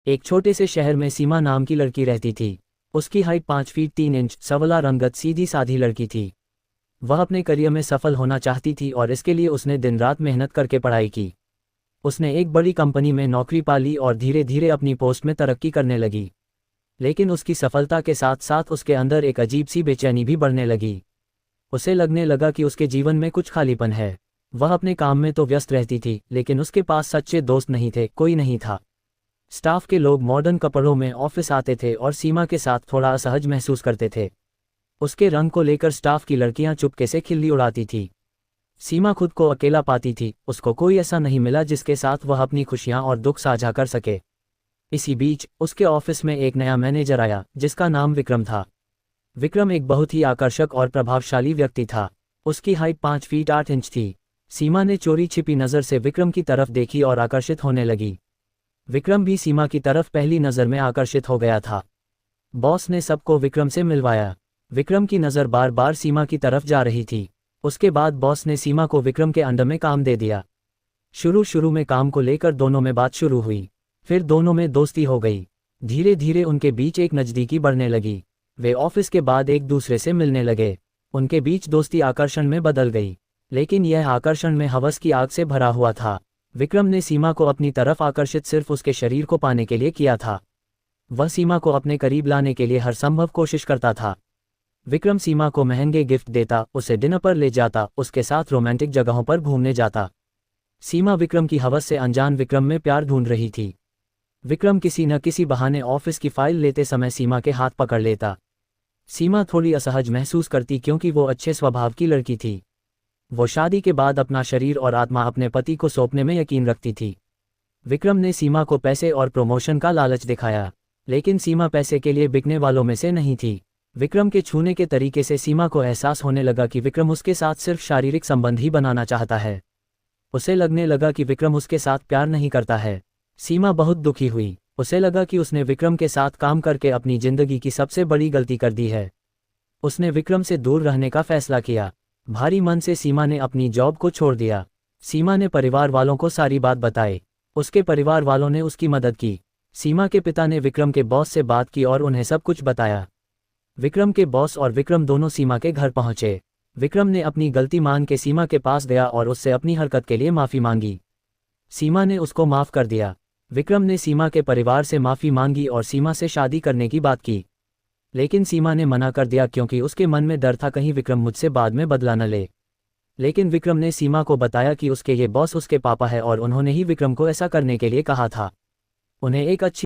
एक छोटे से शहर में सीमा नाम की लड़की रहती थी। उसकी हाइट 5 फीट 3 इंच, सवला रंगत, सीधी साधी लड़की थी। वह अपने करियर में सफल होना चाहती थी और इसके लिए उसने दिन रात मेहनत करके पढ़ाई की। उसने एक बड़ी कंपनी में नौकरी पा ली और धीरे धीरे अपनी पोस्ट में तरक्की करने लगी। लेकिन उसकी सफलता के साथ साथ उसके अंदर एक अजीब सी बेचैनी भी बढ़ने लगी। उसे लगने लगा कि उसके जीवन में कुछ खालीपन है। वह अपने काम में तो व्यस्त रहती थी, लेकिन उसके पास सच्चे दोस्त नहीं थे, कोई नहीं था। स्टाफ के लोग मॉडर्न कपड़ों में ऑफिस आते थे और सीमा के साथ थोड़ा असहज महसूस करते थे। उसके रंग को लेकर स्टाफ की लड़कियां चुपके से खिल्ली उड़ाती थी। सीमा खुद को अकेला पाती थी, उसको कोई ऐसा नहीं मिला जिसके साथ वह अपनी खुशियां और दुख साझा कर सके। इसी बीच उसके ऑफिस में एक नया मैनेजर आया, जिसका नाम विक्रम था। विक्रम एक बहुत ही आकर्षक और प्रभावशाली व्यक्ति था। उसकी हाइट 5 फीट 8 इंच थी। सीमा ने चोरी छिपी नज़र से विक्रम की तरफ देखी और आकर्षित होने लगी। विक्रम भी सीमा की तरफ पहली नज़र में आकर्षित हो गया था। बॉस ने सबको विक्रम से मिलवाया। विक्रम की नज़र बार बार सीमा की तरफ जा रही थी। उसके बाद बॉस ने सीमा को विक्रम के अंडर में काम दे दिया। शुरू में काम को लेकर दोनों में बात शुरू हुई, फिर दोनों में दोस्ती हो गई। धीरे धीरे उनके बीच एक नज़दीकी बढ़ने लगी। वे ऑफिस के बाद एक दूसरे से मिलने लगे। उनके बीच दोस्ती आकर्षण में बदल गई, लेकिन यह आकर्षण में हवस की आग से भरा हुआ था। विक्रम ने सीमा को अपनी तरफ आकर्षित सिर्फ उसके शरीर को पाने के लिए किया था। वह सीमा को अपने करीब लाने के लिए हर संभव कोशिश करता था। विक्रम सीमा को महंगे गिफ्ट देता, उसे डिनर पर ले जाता, उसके साथ रोमांटिक जगहों पर घूमने जाता। सीमा विक्रम की हवस से अनजान विक्रम में प्यार ढूंढ रही थी। विक्रम किसी न किसी बहाने ऑफिस की फाइल लेते समय सीमा के हाथ पकड़ लेता। सीमा थोड़ी असहज महसूस करती, क्योंकि वो अच्छे स्वभाव की लड़की थी। वो शादी के बाद अपना शरीर और आत्मा अपने पति को सौंपने में यकीन रखती थी। विक्रम ने सीमा को पैसे और प्रमोशन का लालच दिखाया, लेकिन सीमा पैसे के लिए बिकने वालों में से नहीं थी। विक्रम के छूने के तरीके से सीमा को एहसास होने लगा कि विक्रम उसके साथ सिर्फ शारीरिक संबंध ही बनाना चाहता है। उसे लगने लगा कि विक्रम उसके साथ प्यार नहीं करता है। सीमा बहुत दुखी हुई। उसे लगा कि उसने विक्रम के साथ काम करके अपनी जिंदगी की सबसे बड़ी गलती कर दी है। उसने विक्रम से दूर रहने का फैसला किया। भारी मन से सीमा ने अपनी जॉब को छोड़ दिया। सीमा ने परिवार वालों को सारी बात बताई। उसके परिवार वालों ने उसकी मदद की। सीमा के पिता ने विक्रम के बॉस से बात की और उन्हें सब कुछ बताया। विक्रम के बॉस और विक्रम दोनों सीमा के घर पहुंचे। विक्रम ने अपनी गलती मान के सीमा के पास गया और उससे अपनी हरकत के लिए माफ़ी मांगी। सीमा ने उसको माफ़ कर दिया। विक्रम ने सीमा के परिवार से माफ़ी मांगी और सीमा से शादी करने की बात की, लेकिन सीमा ने मना कर दिया, क्योंकि उसके मन में डर था कहीं विक्रम मुझसे बाद में बदला न ले। लेकिन विक्रम ने सीमा को बताया कि उसके ये बॉस उसके पापा है और उन्होंने ही विक्रम को ऐसा करने के लिए कहा था। उन्हें एक अच्छी